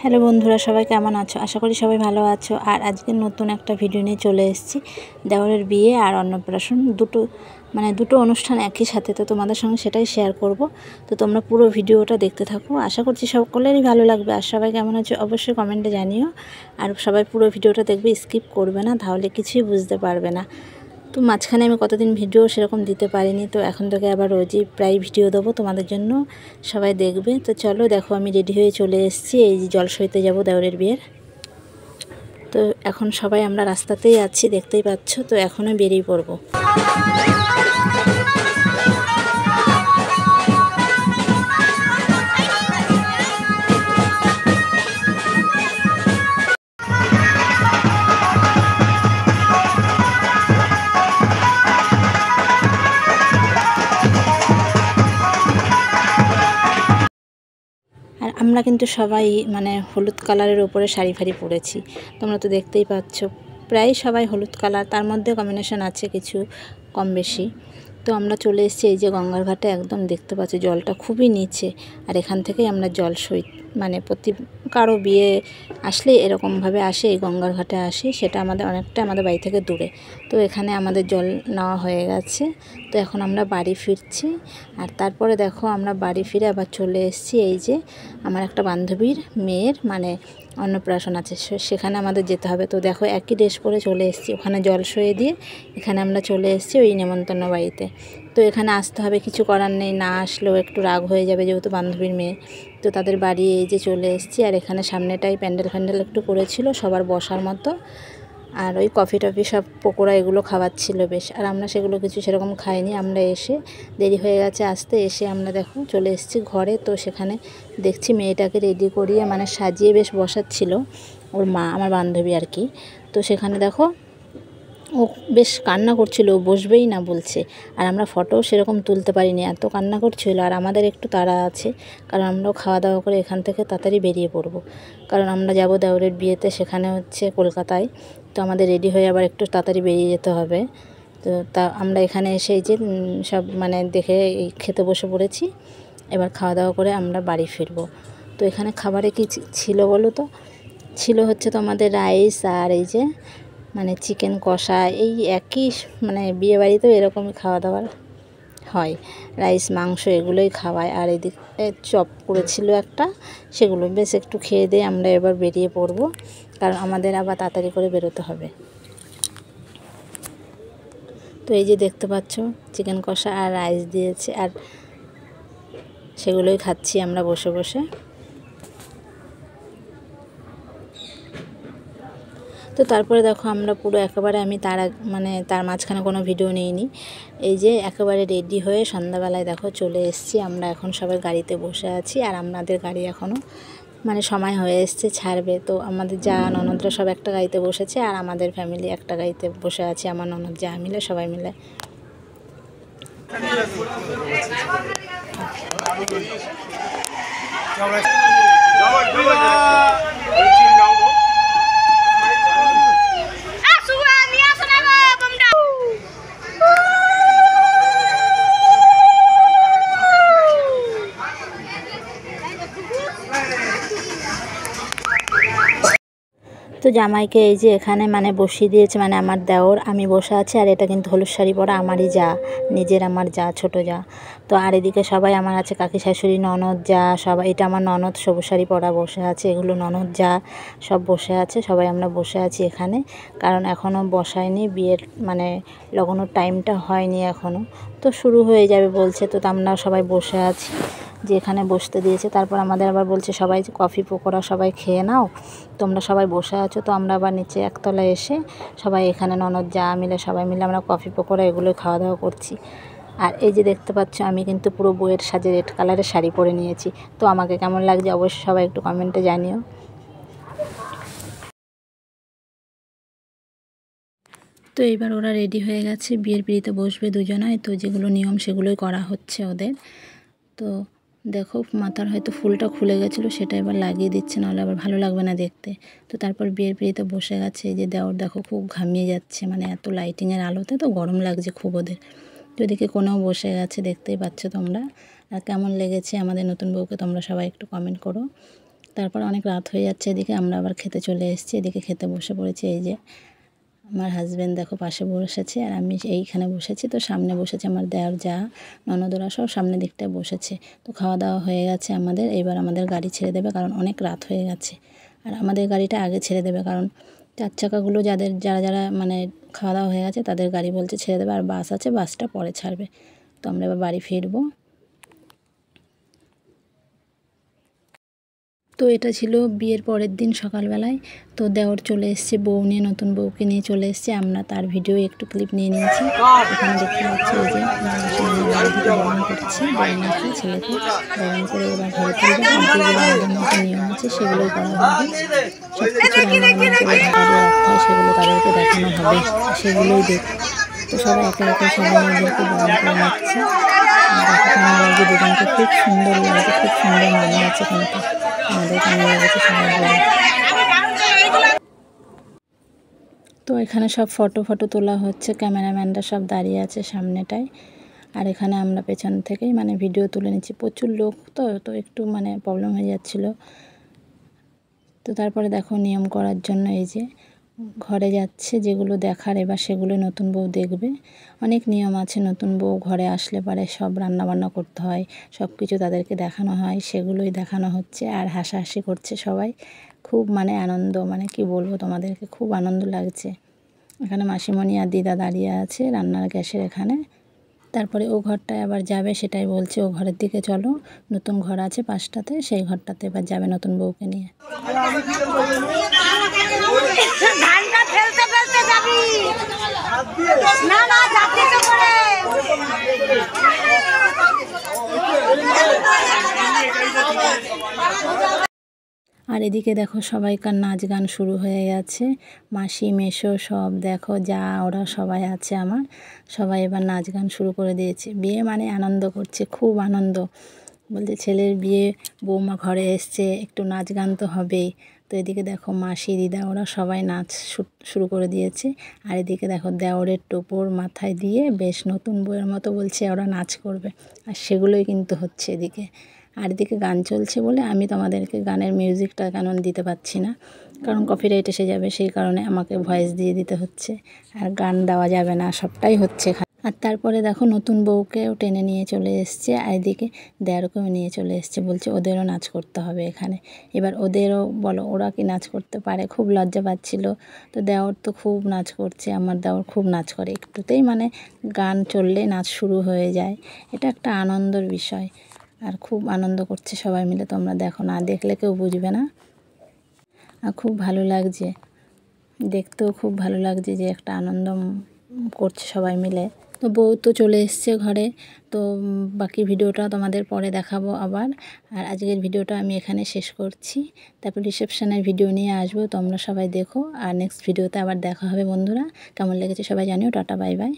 Hello বন্ধুরা, সবাই কেমন আছো? আশা করি সবাই ভালো আছো। আর আজকে নতুন একটা ভিডিও নিয়ে চলে এসেছি। দেওরের বিয়ে আর অন্নপ্রাশন দুটো অনুষ্ঠান একই সাথে, তো তোমাদের সঙ্গে সেটাই শেয়ার করব। তো তোমরা পুরো ভিডিওটা দেখতে থাকো, আশা করছি সকলেরই ভালো লাগবে। আর সবাই কেমন আছো অবশ্যই কমেন্টে জানিও। আর সবাই পুরো ভিডিওটা দেখবে, স্কিপ করবে না, তাহলে কিছুই বুঝতে পারবে না। তো মাঝখানে আমি কতদিন ভিডিও সেরকম দিতে পারিনি, তো এখন থেকে আবার রোজই প্রায় ভিডিও দেবো তোমাদের জন্য, সবাই দেখবে। তো চলো দেখো, আমি রেডি হয়ে চলে এসেছি, এই যে জলসইতে যাব দেওরের বিয়ের। তো এখন সবাই আমরা রাস্তাতেই আছি, দেখতেই পাচ্ছ। তো এখনও বেরিয়ে পড়বো। আর আমরা কিন্তু সবাই হলুদ কালারের ওপরে শাড়ি ফাড়ি পরেছি, তোমরা তো দেখতেই পাচ্ছ। প্রায় সবাই হলুদ কালার, তার মধ্যে কম্বিনেশন আছে কিছু কম বেশি। তো আমরা চলে এসেছি এই যে গঙ্গার ঘাটে, একদম দেখতে পাচ্ছি জলটা খুবই নিচে। আর এখান থেকেই আমরা জল সই প্রতি কারো বিয়ে আসলে এরকমভাবে আসে, এই গঙ্গার ঘাটে আসি। সেটা অনেকটা আমাদের বাড়ি থেকে দূরে। তো এখানে আমাদের জল নেওয়া হয়ে গেছে। তো এখন আমরা বাড়ি ফিরছি। আর তারপরে দেখো, আমরা বাড়ি ফিরে আবার চলে এসেছি, এই যে আমার একটা বান্ধবীর মেয়ের অন্নপ্রাশন আছে, সেখানে আমাদের যেতে হবে। তো দেখো, একই ড্রেস পরে চলে এসেছি, ওখানে জল সয়ে দিয়ে এখানে আমরা চলে এসেছি ওই নেমন্তন্ন বাড়িতে। তো এখানে আসতে হবে, কিছু করার নেই, না আসলেও একটু রাগ হয়ে যাবে যেহেতু বান্ধবীর মেয়ে। তো তাদের বাড়ি এই যে চলে এসেছি। আর এখানে সামনেটাই প্যান্ডেল একটু করেছিল সবার বসার মতো। আর ওই কফি টফি সব পকোড়া এগুলো খাওয়াচ্ছিল বেশ। আর আমরা সেগুলো কিছু সেরকম খাইনি, আমরা এসে দেরি হয়ে গেছে আসতে। এসে আমরা দেখো চলে এসেছি ঘরে। তো সেখানে দেখছি মেয়েটাকে রেডি করিয়ে সাজিয়ে বেশ বসাচ্ছিল ওর মা, আমার বান্ধবী আর কি। তো সেখানে দেখো ও বেশ কান্না করছিল, ও বসবেই না বলছে। আর আমরা ফটোও সেরকম তুলতে পারিনি, এত কান্না করছিল। আর আমাদের একটু তাড়া আছে, কারণ আমরাও খাওয়া দাওয়া করে এখান থেকে তাড়াতাড়ি বেরিয়ে পড়ব, কারণ আমরা যাব দেওরের বিয়েতে, সেখানে হচ্ছে কলকাতায়। তো আমাদের রেডি হয়ে আবার একটু তাড়াতাড়ি বেরিয়ে যেতে হবে। তো আমরা এখানে এসে এই যে সব দেখে খেতে বসে পড়েছি। এবার খাওয়া দাওয়া করে আমরা বাড়ি ফিরব। তো এখানে খাবারে কি ছিল বলো তো? ছিল হচ্ছে তোমাদের রাইস, আর এই যে চিকেন কষা। এই একই বিয়ে বাড়িতেও এরকমই খাওয়া দাওয়ার হয়, রাইস মাংস এগুলোই খাওয়ায়। আর এদিকে চপ করেছিল একটা, সেগুলো বেশ একটু খেয়ে দিয়ে আমরা এবার বেরিয়ে পড়ব, কারণ আমাদের আবার তাড়াতাড়ি করে বেরোতে হবে। তো এই যে দেখতে পাচ্ছ, চিকেন কষা আর রাইস দিয়েছে, আর সেগুলোই খাচ্ছি আমরা বসে বসে। তো তারপরে দেখো, আমরা পুরো একেবারে আমি তার মাঝখানে কোনো ভিডিও নিইনি। এই যে একেবারে রেডি হয়ে সন্ধ্যাবেলায় দেখো চলে এসেছি। আমরা এখন সবাই গাড়িতে বসে আছি, আর আমাদের গাড়ি এখনও সময় হয়ে এসছে, ছাড়বে। তো আমাদের যা ননদরা সব একটা গাড়িতে বসেছে, আর আমাদের ফ্যামিলি একটা গাড়িতে বসে আছে, আমার ননদ যা মিলে সবাই মিলে। তো জামাইকে এই যে এখানে বসিয়ে দিয়েছে, আমার দেওর, আমি বসে আছি। আর এটা কিন্তু হলুদ শাড়ি পরা আমারই যা, আমার যা, ছোটো যা। তো আর এদিকে সবাই আমার আছে, কাকি শাশুড়ি, ননদ যা সবাই। এটা আমার ননদ সবুজ শাড়ি পরা বসে আছে, এগুলো ননদ যা সব বসে আছে। সবাই আমরা বসে আছি এখানে, কারণ এখনও বসায়নি বিয়ের লাগানোর টাইমটা হয়নি এখনও। তো শুরু হয়ে যাবে বলছে, তো আমরা সবাই বসে আছি যে এখানে বসতে দিয়েছে। তারপর আমাদের আবার বলছে সবাই যে কফি পকোড়া সবাই খেয়ে নাও, তোমরা সবাই বসে আছো। তো আমরা আবার নিচে একতলায় এসে সবাই এখানে ননদ যা মিলে সবাই মিলে আমরা কফি পকোড়া এগুলো খাওয়া দাওয়া করছি। আর এই যে দেখতে পাচ্ছ, আমি কিন্তু পুরো বইয়ের সাজে রেড কালারের শাড়ি পরে নিয়েছি। তো আমাকে কেমন লাগছে অবশ্যই সবাই একটু কমেন্টে জানিও। তো এইবার ওরা রেডি হয়ে গেছে, বিয়ের পিঁড়িতে বসবে দুজনায়। তো যেগুলো নিয়ম সেগুলোই করা হচ্ছে ওদের। তো দেখো, মাথার হয়তো ফুলটা খুলে গেছিলো, সেটা এবার লাগিয়ে দিচ্ছে, নাহলে আবার ভালো লাগবে না দেখতে। তো তারপর বিয়ের পিঁড়িতে বসে গেছে। এই যে দেওর দেখো খুব ঘামিয়ে যাচ্ছে, এত লাইটিংয়ের আলোতে তো গরম লাগছে খুব ওদের। তো এদিকে কোনেও বসে গেছে, দেখতেই পাচ্ছ তোমরা। আর কেমন লেগেছে আমাদের নতুন বউকে তোমরা সবাই একটু কমেন্ট করো। তারপর অনেক রাত হয়ে যাচ্ছে, এদিকে আমরা আবার খেতে চলে এসেছি। এদিকে খেতে বসে পড়েছি। এই যে আমার হাজব্যান্ড দেখো পাশে বসেছে আর আমি এইখানে বসেছি। তো সামনে বসেছে আমার দেওর, যা, ননদরা সব সামনের দিকটায় বসেছে। তো খাওয়া দাওয়া হয়ে গেছে আমাদের। এবার আমাদের গাড়ি ছেড়ে দেবে, কারণ অনেক রাত হয়ে গেছে। আর আমাদের গাড়িটা আগে ছেড়ে দেবে, কারণ 4 চাকাগুলো যারা মানে খাওয়া দাওয়া হয়ে গেছে তাদের গাড়ি বলছে ছেড়ে দেবে। আর বাস আছে, বাসটা পরে ছাড়বে। তো আমরা এবার বাড়ি ফিরবো। তো এটা ছিল বিয়ের পরের দিন সকালবেলায়। তো দেওর চলে এসছে বউ নিয়ে, নতুন বউকে নিয়ে চলে এসছে। আমরা তার ভিডিও একটু ক্লিপ নিয়ে নিয়েছি। এখানে দেখতে পাচ্ছি এই যে বাড়ি থেকে বরণ করছে, বরণকে ছেলেকে বরণ করে এবার ঘরে তুলবে। আর যেগুলো আমাদের মধ্যে নিয়ম আছে সেগুলোই করা হবে। সব কিছু রান্নাবান্না করে ঢাকা দিয়ে রাখতে হয়, সেগুলো তাদেরকে দেখানো হবে, সেগুলোই দেখ। তো সবাই একে একে সবাই নিজেদেরকে বরণ করে নিচ্ছে। দেখো কেমন লাগছে দুজনকে, খুব সুন্দর লাগছে, খুব সুন্দর মানিয়ে আছে কিন্তু আমাদের কেমন লেগেছে সবাই বলে। তো এখানে সব ফটো তোলা হচ্ছে, ক্যামেরাম্যানরা সব দাঁড়িয়ে আছে সামনেটায়। আর এখানে আমরা পেছন থেকেই মানে ভিডিও তুলে নিচ্ছি। প্রচুর লোক তো একটু মানে প্রবলেম হয়ে যাচ্ছিলো। তো তারপরে দেখো নিয়ম করার জন্য এই যে ঘরে যাচ্ছে, যেগুলো দেখার এবার সেগুলো নতুন বউ দেখবে। অনেক নিয়ম আছে, নতুন বউ ঘরে আসলে পারে সব রান্নাবান্না করতে হয়, সব কিছু তাদেরকে দেখানো হয়, সেগুলোই দেখানো হচ্ছে। আর হাসাহাসি করছে সবাই, খুব মানে আনন্দ, মানে কি বলবো তোমাদেরকে, খুব আনন্দ লাগছে। এখানে মাসিমণি আর দিদা দাঁড়িয়ে আছে রান্নার গ্যাসের এখানে। তারপরে ও ঘরটায় আবার যাবে, সেটাই বলছে, ও ঘরের দিকে চলো, নতুন ঘর আছে পাশটাতে, সেই ঘরটাতে এবার যাবে নতুন বউকে নিয়ে। আর এদিকে দেখো সবাইকার নাচ গান শুরু হয়ে গেছে। মাসি মেসো সব দেখো, যা ওরা সবাই আছে আমার, সবাই এবার নাচ গান শুরু করে দিয়েছে। বিয়ে মানে আনন্দ করছে, খুব আনন্দ। বলতে ছেলের বিয়ে, বৌমা ঘরে এসছে, একটু নাচ গান তো হবেই। তো এদিকে দেখো মাসি দিদা ওরা সবাই নাচ শুরু করে দিয়েছে। আর এদিকে দেখো দেওরের টোপর মাথায় দিয়ে বেশ নতুন বউয়ের মতো বলছে ওরা নাচ করবে। আর সেগুলোই কিন্তু হচ্ছে এদিকে। আর এদিকে গান চলছে বলে আমি তোমাদেরকে গানের মিউজিকটা কেন দিতে পারছি না, কারণ কপিরাইট এসে যাবে, সেই কারণে আমাকে ভয়েস দিয়ে দিতে হচ্ছে। আর গান দেওয়া যাবে না, সবটাই হচ্ছে। আর তারপরে দেখো নতুন বউকেও টেনে নিয়ে চলে এসছে, আর এদিকে দেওরকেও নিয়ে চলে এসছে, বলছে ওদেরও নাচ করতে হবে এখানে। এবার ওদেরও বলো, ওরা কি নাচ করতে পারে, খুব লজ্জা পাচ্ছিল। তো দেওর তো খুব নাচ করছে, আমার দেওর খুব নাচ করে, একটুতেই মানে গান চললে নাচ শুরু হয়ে যায়। এটা একটা আনন্দের বিষয়, আর খুব আনন্দ করছে সবাই মিলে। তোমরা দেখো, না দেখলে কেউ বুঝবে না। আর খুব ভালো লাগছে দেখতেও, খুব ভালো লাগছে যে একটা আনন্দ করছে সবাই মিলে। তো বউ তো চলে এসছে ঘরে। তো বাকি ভিডিওটা তোমাদের পরে দেখাবো আবার। আর আজকের ভিডিওটা আমি এখানে শেষ করছি। তারপর রিসেপশনের ভিডিও নিয়ে আসবো, তোমরা সবাই দেখো। আর নেক্সট ভিডিওতে আবার দেখা হবে বন্ধুরা। কেমন লেগেছে সবাই জানিও। Tata, bye bye.